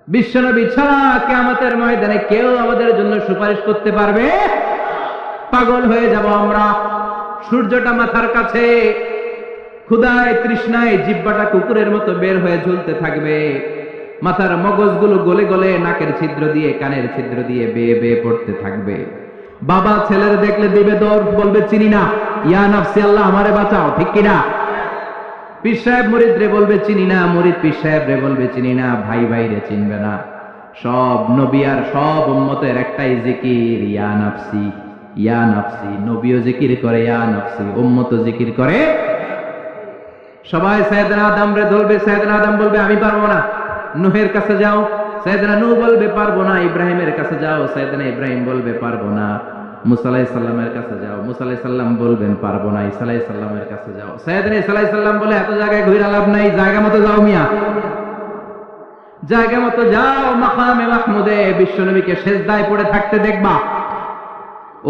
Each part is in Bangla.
বিশ্বনবী ছাড়া কিয়ামতের ময়দানে কেউ আমাদের জন্য সুপারিশ করতে পারবে? পাগল হয়ে যাব আমরা। সূর্যটা মাথার কাছে, ক্ষুধায় তৃষ্ণায় জিহ্বাটা কুকুরের মতো বের হয়ে ঝুলতে থাকবে, মাথার মগজগুলো গলে গলে নাকের ছিদ্র দিয়ে কানের ছিদ্র দিয়ে বেয়ে বেয়ে পড়তে থাকবে। বাবা ছেলের দেখলে দিবে দৌড়, বলবে চিনি না, ইয়া নাফসি আল্লাহ আমারে বাঁচাও, ঠিক কিনা? পীর সাহেব মুরিদ রে বলবে চিনি না, মুরিদ পীর সাহেব রে বলবে চিনি না, ভাই ভাই রে চিনবে না। সব নবী আর সব উম্মতের একটাই জিকির, ইয়া নাফসি ইয়া নাফসি। নবীও জিকির করে ইয়া নাফসি, উম্মতও জিকির করে। সবাই সাইয়েদনা আদম রে ধরবে, সাইয়েদনা আদম বলবে আমি পারবো না। নূহের কাছে যাও, সাইয়েদনা নূহ বলবে পারবো না। ইব্রাহিমের কাছে যাও, সাইয়েদনা ইব্রাহিম বলবে পারবো না। মুসা আলাইহিস সালামের কাছে যাও, মুসা আলাইহিস সালাম বলবেন পারবো না। ঈসা আলাইহিস সালামের কাছে যাও, সাইয়েদনা ঈসা আলাইহিস সালাম বলে এত জায়গায় ঘুরে লাভ নাই, জায়গা মতো যাও মিয়া, জায়গা মতো যাও। মাকামে মাহমুদে বিশ্বনবীকে সিজদায় পড়ে থাকতে দেখবা।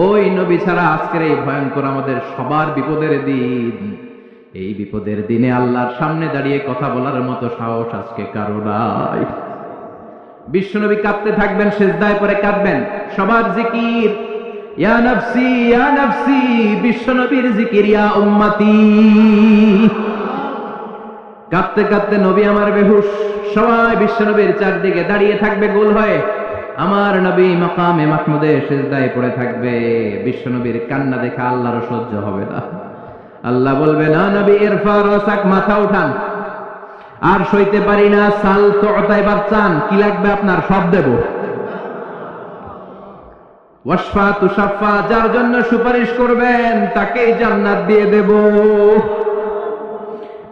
ওই নবী ছাড়া আজকের এই ভয়ঙ্কর আমাদের সবার বিপদের দিন, এই বিপদের দিনে আল্লাহর সামনে দাঁড়িয়ে কথা বলার মতো সাহস আজকে কারো নাই। বিশ্বনবী কাঁদতে থাকবেন, সিজদায় পড়ে কাঁদবেন। সবার জিকির ইয়া নাফসি ইয়া নাফসি, বিশ্বনবীর জিকির ইয়া উম্মতি। কাঁদতে কাঁদতে নবী আমার বেহুশ, সবাই বিশ্বনবীর চারদিকে দাঁড়িয়ে থাকবে গোল হয়ে। আমার নবী মাকামে মাহমুদে সিজদায় পড়ে থাকবে। বিশ্বনবীর কান্না দেখে আল্লাহর সহ্য হবে না। আল্লাহ বলবে না নবী ইরফা রাসাক, মাথা উঠান, আর সইতে পারি না। সাল তুতাই বাচ্চান, কি লাগবে আপনার সব দেব। ওয়াশফা তুশাফা, যার জন্য সুপারিশ করবেন তাকেই জান্নাত দিয়ে দেব।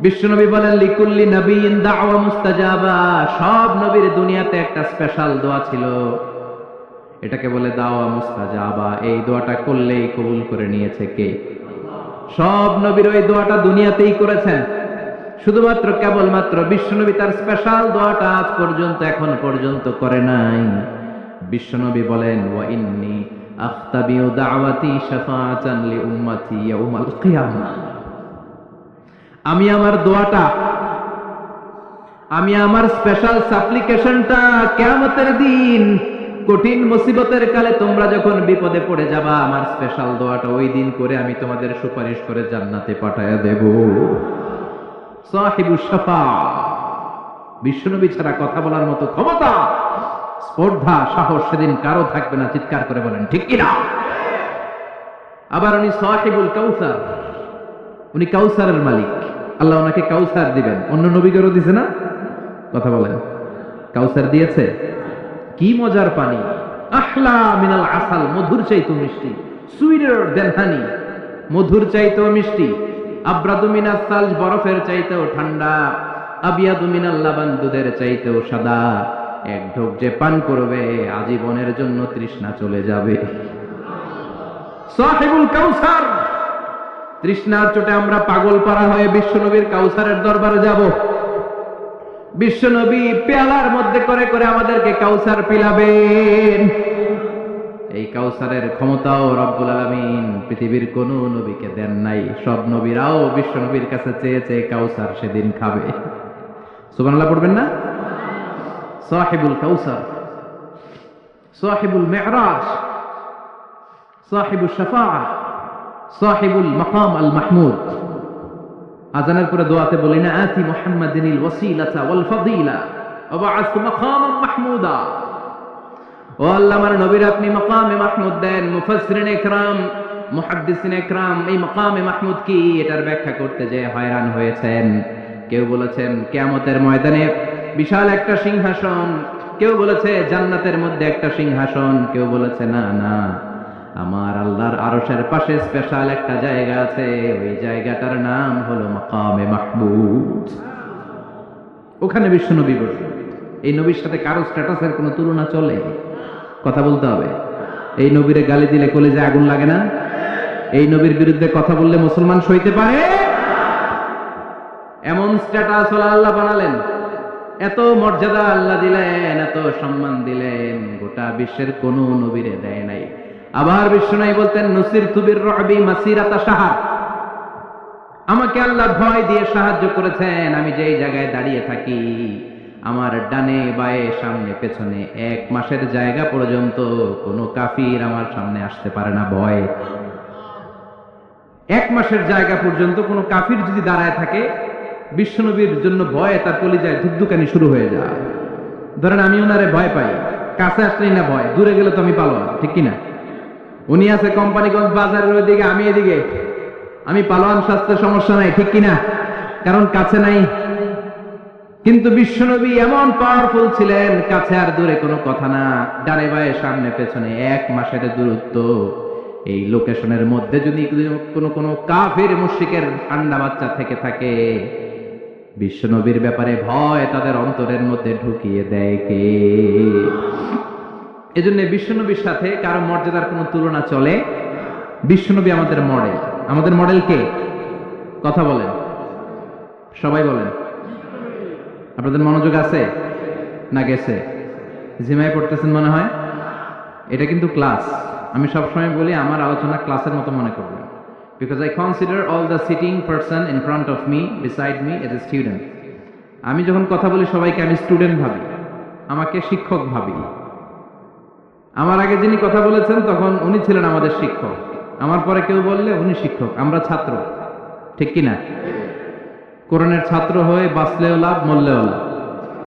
বিশ্বনবী বলেন লিকুল্লি নবিয়্যিন দাওয়া মুস্তাজাবা, সব নবীর দুনিয়াতে একটা স্পেশাল দোয়া ছিল, এটাকে বলে দাওয়া মুস্তাজাবা। এই দোয়াটা করলেই কবুল করে নিয়েছে কে? সব নবীর ওই দোয়াটা দুনিয়াতেই করেছেন, শুধুমাত্র কেবলমাত্র বিশ্বনবী তার স্পেশাল দোয়াটা আজ পর্যন্ত এখন পর্যন্ত করে নাই। বিশ্বনবী বলেন ওয়া ইন্নী আখতাবিউ দাওয়াতি শাফাআতান লি উম্মতি ইয়াউমাল কিয়ামাহ, আমি আমার দোয়াটা, আমি আমার স্পেশাল সাপ্লিকেশনটা কিয়ামতের দিন কঠিন মুসিবতের কালে তোমরা যখন বিপদে পড়ে যাবা, আমার স্পেশাল দোয়াটা ওই দিন করে আমি তোমাদের সুপারিশ করে জান্নাতে পাঠায়া দেব। সাহিবুশ শাফাআ, বিশ্বনবী ছাড়া কথা বলার মতো ক্ষমতা, স্পর্ধা, সাহস সেদিন কারো থাকবে না। চিৎকার করে বলেন ঠিক কিনা? আবার উনি সাহিবুল কাউসার, উনি কাউসারের মালিক। আল্লাহ ওনাকে কাউসার দিবেন। অন্য নবীদেরও দিছে না? কথা বলেন, কাউসার দিয়েছে। কি মজার পানি, আহলা মিনাল আসাল, মধুর চাইতেও মিষ্টি, সুইটার দেন হানি, মধুর চাইতেও মিষ্টি। আব্রাদু মিনাস সালজ, বরফের চাইতেও ঠান্ডা। আবিয়াদু মিনাল লাবান, দুধের চাইতেও সাদা। এক ঢোক যে পান করবে আজীবনের জন্য তৃষ্ণা চলে যাবে। সাহিবুল কাউসার, তৃষ্ণার চোটে আমরা পাগল পারা হয়ে বিশ্বনবীর কাউসারের দরবারে যাব। বিশ্বনবী পেয়ালার মধ্যে করে করে আমাদেরকে কাউসার পিলাবেন। এই কাউসারের ক্ষমতাও রব্বুল আলামিন পৃথিবীর কোন নবীকে দেন নাই। সব নবীরাও বিশ্বনবীর কাছে চেয়েছে কাউসার সেদিন খাবে। সুবহানাল্লাহ পড়বেন না? সাহিবুল কাউসার, সাহিবুল মি'রাজ, সাহিবুশ শাফাআ, সাহিবুল মাকাম আল মাহমুদ। আজানের পরে দোয়াতে বলি না আতি মুহাম্মাদিনিল ওয়াসিলাতা ওয়াল ফাদিলা ওয়া বা'আসতু মাকামান মাহমুদা। ও আল্লাহ, আমার নবীর আপনি মাকামে মাহমুদ দেন। মুফাসসিরিন ইকরাম, মুহাদ্দিসিন ইকরাম এই মাকামে মাহমুদ কি এটার ব্যাখ্যা করতে যে হয়রান হয়েছেন। কেউ বলেছেন কিয়ামতের ময়দানে বিশাল একটা সিংহাসন, কেউ বলেছে জান্নাতের মধ্যে একটা সিংহাসন, কেউ বলেছে না না, আমার আল্লাহর আরশের পাশে স্পেশাল একটা জায়গা আছে, ওই জায়গাটার নাম হলো মাকামে মাহমুদ। ওখানে বিশ্বনবী বসে। এই নবীর সাথে কারো স্ট্যাটাসের কোনো তুলনা চলে? কথা বলতে হবে। এই নবীরে গালি দিলে কলেজে আগুন লাগে না? এই নবীর বিরুদ্ধে কথা বললে মুসলমান সইতে পারে? এমন স্ট্যাটাস হলো আল্লাহ বানালেন, এত মর্যাদা আল্লাহ দিলেন, এত সম্মান দিলেন, গোটা বিশ্বের কোন নবীরে দেয় নাই। আবার বিশ্বনবী বলতেন নুসিরতু বির-রু'বি মাসিরাতা শাহর, আমাকে আল্লাহ ভয় দিয়ে সাহায্য করেছেন। আমি যেই জায়গায় দাঁড়িয়ে থাকি আমার ডানে বায়ে সামনে পেছনে 1 মাসের জায়গা পর্যন্ত কোনো কাফির আমার সামনে আসতে পারে না ভয়। 1 মাসের জায়গা পর্যন্ত কোনো কাফির যদি দাঁড়ায় থাকে, বিশ্বনবীর জন্য ভয়ে তার কলিজায় ধুকধুকানি শুরু হয়ে যায়। ধরেন আমি ওনারে ভয় পাই, কাছে আসলেই না ভয়, দূরে গেলে তো আমি পালোয়ান, ঠিক কিনা? উনি আছে কোম্পানিগঞ্জ বাজারের ওইদিকে, আমি এদিকে, আমি পালোয়ান, স্বাস্থ্যের সমস্যা নাই, ঠিক কিনা? কারণ কাছে নাই। কিন্তু বিশ্বনবী এমন পাওয়ারফুল ছিলেন, কাছে আর দূরে কোনো কথা না, ডানে বায়ে সামনে পেছনে 1 মাসের দূরত্ব। এই লোকেশনের মধ্যে যদি কোনো কাফির মুশরিকের ঠান্ডা বাচ্চা থেকে থাকে, বিশ্বনবীর ব্যাপারে ভয় তাদের অন্তরের মধ্যে ঢুকিয়ে দেয় কে? এজন্য বিশ্বনবীর সাথে কারো মর্যাদার কোনো তুলনা চলে? বিশ্বনবী আমাদের মডেল। আমাদের মডেল কে? কথা বলেন, সবাই বলেন। আপনাদের মনোযোগ আছে না গেছে? জিমাই পড়তেছেন মনে হয়। এটা কিন্তু ক্লাস। আমি সবসময় বলি আমার আলোচনা ক্লাসের মতো মনে করবেন, because I consider all the sitting person in front of me, beside me as a student. আমি যখন কথা বলি সবাইকে আমি স্টুডেন্ট ভাবি, আমাকে শিক্ষক ভাবি। আমার আগে যিনি কথা বলেছেন তখন উনি ছিলেন আমাদের শিক্ষক, আমার পরে কেউ বললে উনি শিক্ষক, আমরা ছাত্র, ঠিক কিনা? কোরআনের ছাত্র হয়ে বাঁচলেও লাভ, মরলেও লাভ।